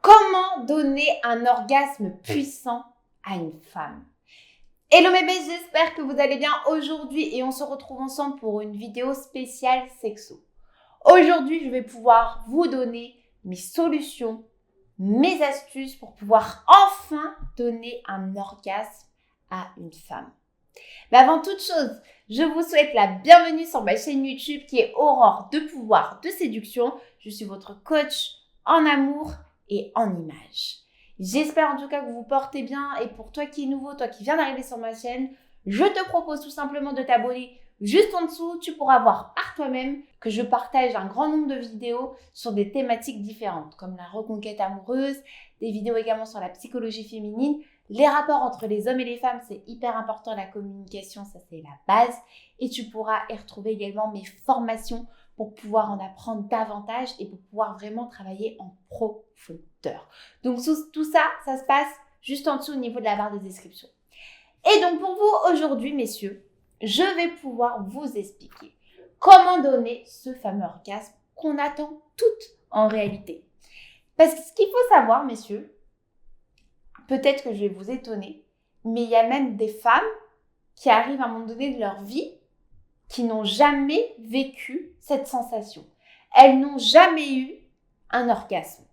Comment donner un orgasme puissant à une femme? Hello mes bébés, j'espère que vous allez bien aujourd'hui et on se retrouve ensemble pour une vidéo spéciale sexo. Aujourd'hui, je vais pouvoir vous donner mes solutions, mes astuces pour pouvoir enfin donner un orgasme à une femme. Mais avant toute chose, je vous souhaite la bienvenue sur ma chaîne YouTube qui est Aurore de Pouvoir de Séduction. Je suis votre coach en amour et en image. J'espère en tout cas que vous vous portez bien et pour toi qui es nouveau, toi qui viens d'arriver sur ma chaîne, je te propose tout simplement de t'abonner. Juste en dessous, tu pourras voir par toi-même que je partage un grand nombre de vidéos sur des thématiques différentes comme la reconquête amoureuse, des vidéos également sur la psychologie féminine, les rapports entre les hommes et les femmes, c'est hyper important, la communication, ça c'est la base. Et tu pourras y retrouver également mes formations pour pouvoir en apprendre davantage et pour pouvoir vraiment travailler en profondeur. Donc tout ça, ça se passe juste en dessous au niveau de la barre de description. Et donc pour vous aujourd'hui, messieurs, je vais pouvoir vous expliquer comment donner ce fameux orgasme qu'on attend toutes en réalité. Parce que ce qu'il faut savoir, messieurs, peut-être que je vais vous étonner, mais il y a même des femmes qui arrivent à un moment donné de leur vie qui n'ont jamais vécu cette sensation. Elles n'ont jamais eu un orgasme.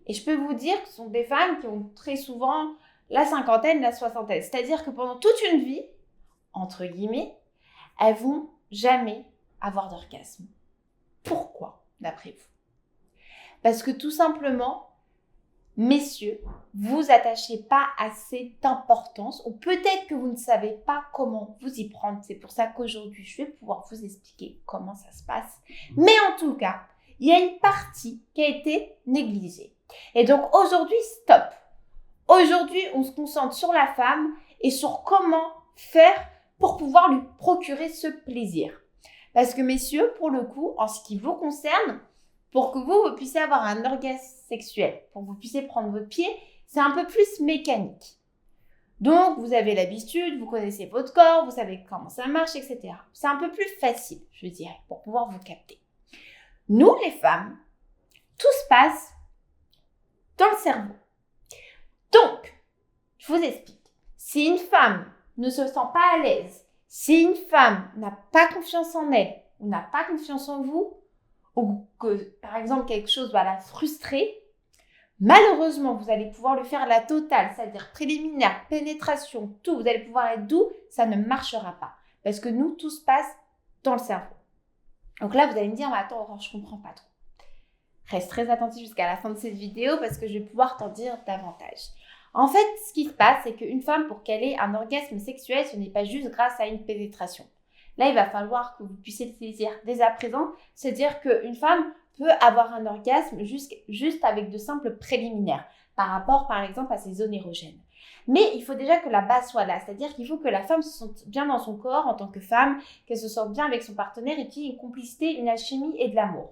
Et je peux vous dire que ce sont des femmes qui ont très souvent la cinquantaine, la soixantaine. C'est-à-dire que pendant toute une vie, entre guillemets, elles vont jamais avoir d'orgasme. Pourquoi, d'après vous? Parce que tout simplement, messieurs, vous attachez pas assez d'importance ou peut-être que vous ne savez pas comment vous y prendre. C'est pour ça qu'aujourd'hui, je vais pouvoir vous expliquer comment ça se passe. Mais en tout cas, il y a une partie qui a été négligée. Et donc aujourd'hui, stop. Aujourd'hui, on se concentre sur la femme et sur comment faire pour pouvoir lui procurer ce plaisir. Parce que messieurs, pour le coup, en ce qui vous concerne, pour que vous puissiez avoir un orgasme sexuel, pour que vous puissiez prendre votre pied, c'est un peu plus mécanique. Donc, vous avez l'habitude, vous connaissez votre corps, vous savez comment ça marche, etc. C'est un peu plus facile, je dirais, pour pouvoir vous capter. Nous, les femmes, tout se passe dans le cerveau. Donc, je vous explique. Si une femme ne se sent pas à l'aise, si une femme n'a pas confiance en elle ou n'a pas confiance en vous, ou que, par exemple, quelque chose va la frustrer, malheureusement, vous allez pouvoir lui faire la totale, c'est-à-dire préliminaire, pénétration, tout, vous allez pouvoir être doux, ça ne marchera pas. Parce que nous, tout se passe dans le cerveau. Donc là, vous allez me dire, mais attends, Aurore, je ne comprends pas trop. Reste très attentif jusqu'à la fin de cette vidéo parce que je vais pouvoir t'en dire davantage. En fait, ce qui se passe, c'est qu'une femme, pour qu'elle ait un orgasme sexuel, ce n'est pas juste grâce à une pénétration. Là, il va falloir que vous puissiez le saisir dès à présent. C'est-à-dire qu'une femme peut avoir un orgasme juste avec de simples préliminaires par rapport, par exemple, à ses zones érogènes. Mais il faut déjà que la base soit là. C'est-à-dire qu'il faut que la femme se sente bien dans son corps en tant que femme, qu'elle se sente bien avec son partenaire et qu'il y ait une complicité, une alchimie et de l'amour.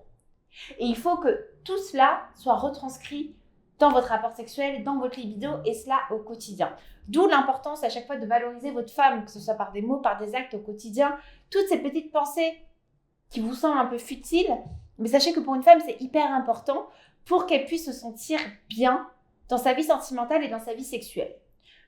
Et il faut que tout cela soit retranscrit dans votre rapport sexuel, dans votre libido et cela au quotidien. D'où l'importance à chaque fois de valoriser votre femme, que ce soit par des mots, par des actes au quotidien. Toutes ces petites pensées qui vous semblent un peu futiles, mais sachez que pour une femme, c'est hyper important pour qu'elle puisse se sentir bien dans sa vie sentimentale et dans sa vie sexuelle.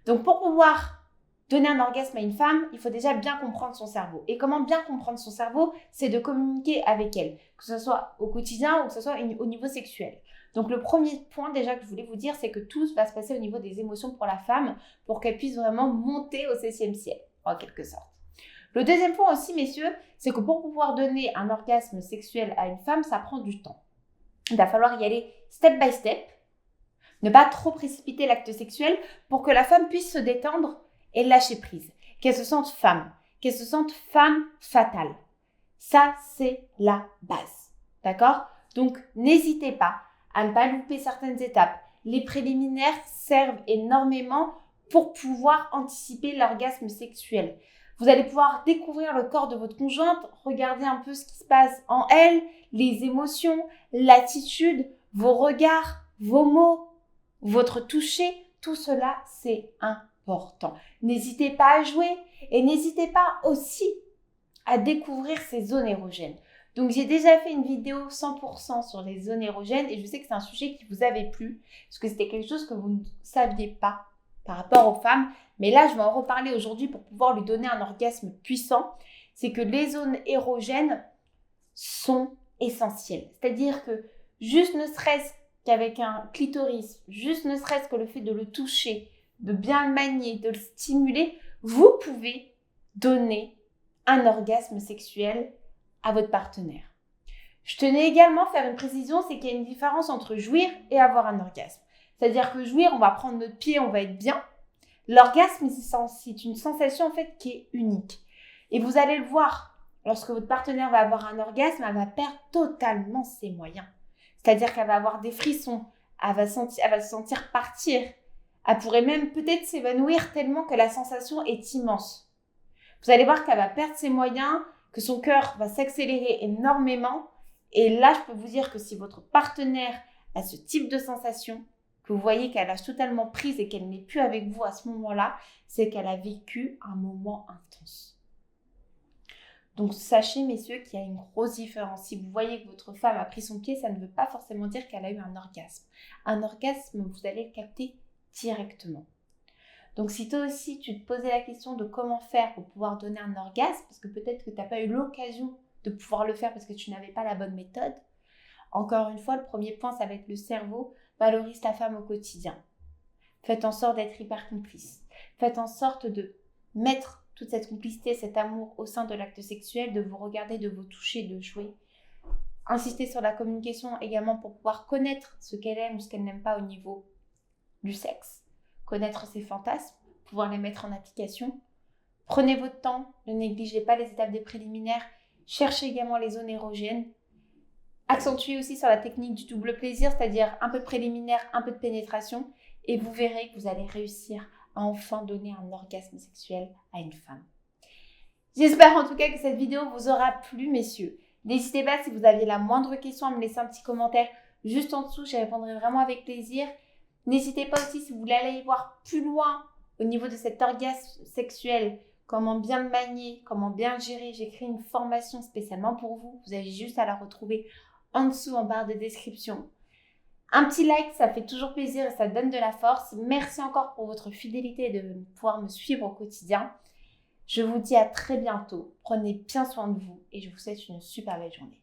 Donc pour pouvoir donner un orgasme à une femme, il faut déjà bien comprendre son cerveau. Et comment bien comprendre son cerveau? C'est de communiquer avec elle, que ce soit au quotidien ou que ce soit au niveau sexuel. Donc le premier point déjà que je voulais vous dire, c'est que tout va se passer au niveau des émotions pour la femme pour qu'elle puisse vraiment monter au 7e ciel, en quelque sorte. Le deuxième point aussi, messieurs, c'est que pour pouvoir donner un orgasme sexuel à une femme, ça prend du temps. Il va falloir y aller step by step, ne pas trop précipiter l'acte sexuel pour que la femme puisse se détendre et lâcher prise, qu'elle se sente femme fatale. Ça, c'est la base, d'accord? Donc, n'hésitez pas à ne pas louper certaines étapes. Les préliminaires servent énormément pour pouvoir anticiper l'orgasme sexuel. Vous allez pouvoir découvrir le corps de votre conjointe, regarder un peu ce qui se passe en elle, les émotions, l'attitude, vos regards, vos mots, votre toucher. Tout cela, c'est important. N'hésitez pas à jouer et n'hésitez pas aussi à découvrir ces zones érogènes. Donc, j'ai déjà fait une vidéo 100% sur les zones érogènes et je sais que c'est un sujet qui vous avait plu parce que c'était quelque chose que vous ne saviez pas par rapport aux femmes. Mais là, je vais en reparler aujourd'hui pour pouvoir lui donner un orgasme puissant. C'est que les zones érogènes sont essentielles. C'est-à-dire que juste ne serait-ce qu'avec un clitoris, juste ne serait-ce que le fait de le toucher, de bien le manier, de le stimuler, vous pouvez donner un orgasme sexuel à votre partenaire. Je tenais également à faire une précision, c'est qu'il y a une différence entre jouir et avoir un orgasme. C'est-à-dire que jouir, on va prendre notre pied, on va être bien. L'orgasme, c'est une sensation en fait qui est unique. Et vous allez le voir, lorsque votre partenaire va avoir un orgasme, elle va perdre totalement ses moyens. C'est-à-dire qu'elle va avoir des frissons, elle va se sentir partir. Elle pourrait même peut-être s'évanouir tellement que la sensation est immense. Vous allez voir qu'elle va perdre ses moyens, que son cœur va s'accélérer énormément. Et là, je peux vous dire que si votre partenaire a ce type de sensation, que vous voyez qu'elle lâche totalement prise et qu'elle n'est plus avec vous à ce moment-là, c'est qu'elle a vécu un moment intense. Donc, sachez, messieurs, qu'il y a une grosse différence. Si vous voyez que votre femme a pris son pied, ça ne veut pas forcément dire qu'elle a eu un orgasme. Un orgasme, vous allez le capter directement. Donc, si toi aussi, tu te posais la question de comment faire pour pouvoir donner un orgasme, parce que peut-être que tu n'as pas eu l'occasion de pouvoir le faire parce que tu n'avais pas la bonne méthode, encore une fois, le premier point, ça va être le cerveau. Valorise ta femme au quotidien. Faites en sorte d'être hyper complice. Faites en sorte de mettre toute cette complicité, cet amour au sein de l'acte sexuel, de vous regarder, de vous toucher, de jouer. Insistez sur la communication également pour pouvoir connaître ce qu'elle aime ou ce qu'elle n'aime pas au niveau du sexe. Connaître ses fantasmes, pouvoir les mettre en application. Prenez votre temps, ne négligez pas les étapes des préliminaires. Cherchez également les zones érogènes. Accentuez aussi sur la technique du double plaisir, c'est-à-dire un peu de préliminaire, un peu de pénétration. Et vous verrez que vous allez réussir à enfin donner un orgasme sexuel à une femme. J'espère en tout cas que cette vidéo vous aura plu, messieurs. N'hésitez pas si vous aviez la moindre question à me laisser un petit commentaire juste en dessous, j'y répondrai vraiment avec plaisir. N'hésitez pas aussi si vous voulez aller voir plus loin au niveau de cet orgasme sexuel, comment bien le manier, comment bien le gérer. J'ai créé une formation spécialement pour vous. Vous avez juste à la retrouver en dessous en barre de description. Un petit like, ça fait toujours plaisir et ça donne de la force. Merci encore pour votre fidélité et de pouvoir me suivre au quotidien. Je vous dis à très bientôt. Prenez bien soin de vous et je vous souhaite une super belle journée.